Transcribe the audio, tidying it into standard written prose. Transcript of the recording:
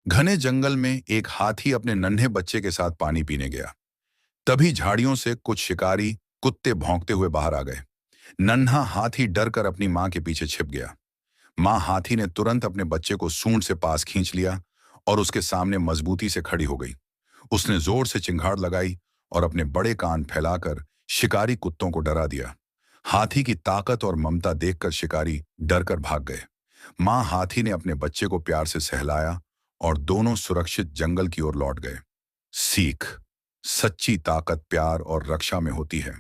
घने जंगल में एक हाथी अपने नन्हे बच्चे के साथ पानी पीने गया। तभी झाड़ियों से कुछ शिकारी कुत्ते भौंकते हुए बाहर आ गए। नन्हा हाथी डर कर अपनी मां के पीछे छिप गया। मां हाथी ने तुरंत अपने बच्चे को सूंड से पास खींच लिया और उसके सामने मजबूती से खड़ी हो गई। उसने जोर से चिंगाड़ लगाई और अपने बड़े कान फैलाकर शिकारी कुत्तों को डरा दिया। हाथी की ताकत और ममता देखकर शिकारी डरकर भाग गए। मां हाथी ने अपने बच्चे को प्यार से सहलाया और दोनों सुरक्षित जंगल की ओर लौट गए। सीख: सच्ची ताकत प्यार और रक्षा में होती है।